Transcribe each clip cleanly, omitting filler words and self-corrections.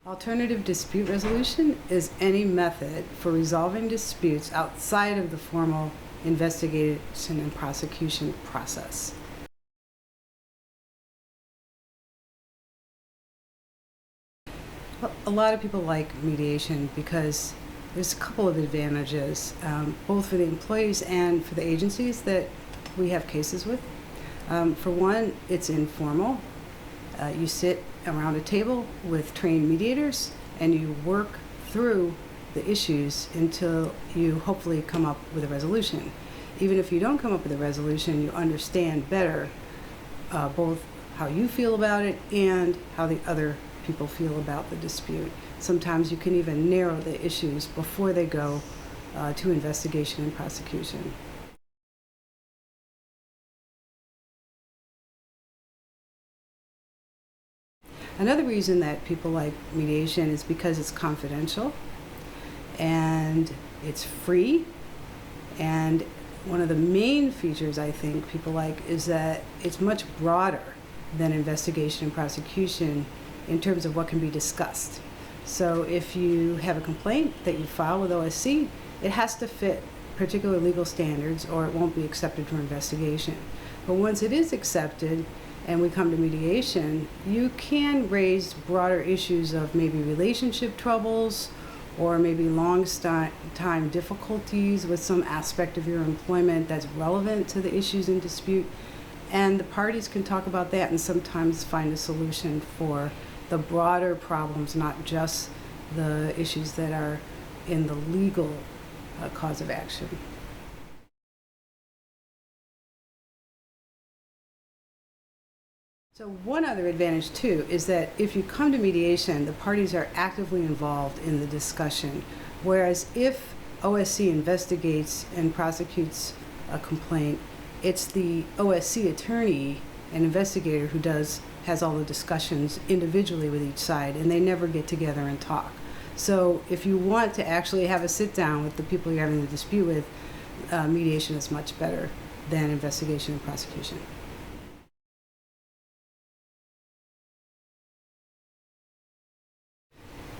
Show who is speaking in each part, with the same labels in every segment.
Speaker 1: Alternative dispute resolution is any method for resolving disputes outside of the formal investigation and prosecution process. Well, a lot of people like mediation because there's a couple of advantages, both for the employees and for the agencies that we have cases with. For one, it's informal. You sit around a table with trained mediators and you work through the issues until you hopefully come up with a resolution. Even if you don't come up with a resolution, you understand better both how you feel about it and how the other people feel about the dispute. Sometimes you can even narrow the issues before they go to investigation and prosecution. Another reason that people like mediation is because it's confidential and it's free, and one of the main features I think people like is that it's much broader than investigation and prosecution in terms of what can be discussed. So if you have a complaint that you file with OSC, it has to fit particular legal standards or it won't be accepted for investigation. But once it is accepted and we come to mediation, you can raise broader issues of maybe relationship troubles or maybe long-time difficulties with some aspect of your employment that's relevant to the issues in dispute. And the parties can talk about that and sometimes find a solution for the broader problems, not just the issues that are in the legal cause of action. So one other advantage too is that if you come to mediation, the parties are actively involved in the discussion, whereas if OSC investigates and prosecutes a complaint, it's the OSC attorney and investigator who has all the discussions individually with each side, and they never get together and talk. So if you want to actually have a sit down with the people you're having the dispute with, mediation is much better than investigation and prosecution.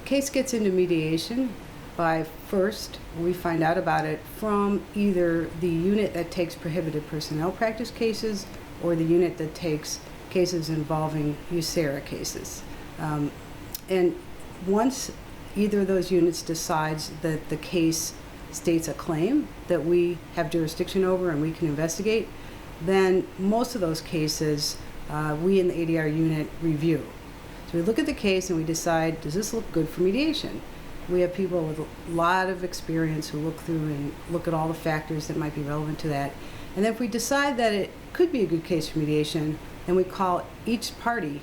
Speaker 1: Case gets into mediation by first we find out about it from either the unit that takes prohibited personnel practice cases or the unit that takes cases involving USERRA cases. And once either of those units decides that the case states a claim that we have jurisdiction over and we can investigate, then most of those cases we in the ADR unit review. So we look at the case and we decide, does this look good for mediation? We have people with a lot of experience who look through and look at all the factors that might be relevant to that. And then if we decide that it could be a good case for mediation, then we call each party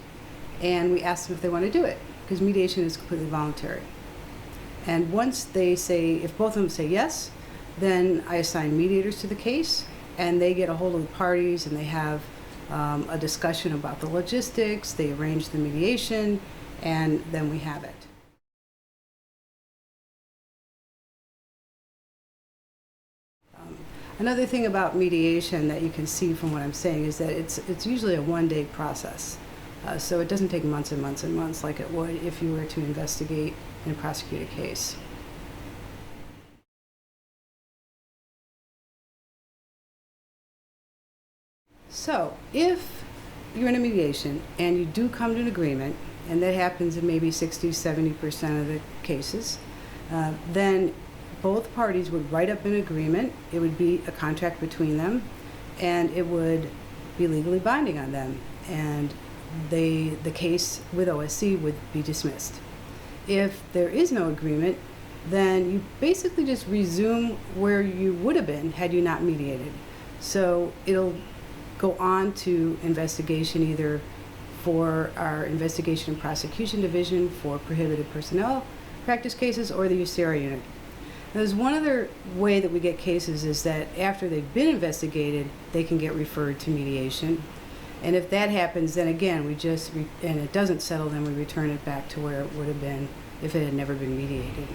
Speaker 1: and we ask them if they want to do it, because mediation is completely voluntary. And once they say, if both of them say yes, then I assign mediators to the case and they get a hold of the parties and they have a discussion about the logistics, they arrange the mediation, and then we have it. Another thing about mediation that you can see from what I'm saying is that it's usually a one-day process. So it doesn't take months and months and months like it would if you were to investigate and prosecute a case. So if you're in a mediation and you do come to an agreement, and that happens in maybe 60–70% of the cases, then both parties would write up an agreement. It would be a contract between them, and it would be legally binding on them, and the case with OSC would be dismissed. If there is no agreement, then you basically just resume where you would have been had you not mediated. So it'll go on to investigation either for our investigation and prosecution division for prohibited personnel practice cases or the USERRA unit. There's one other way that we get cases is that after they've been investigated, they can get referred to mediation. And if that happens, then again, and it doesn't settle, then we return it back to where it would have been if it had never been mediated.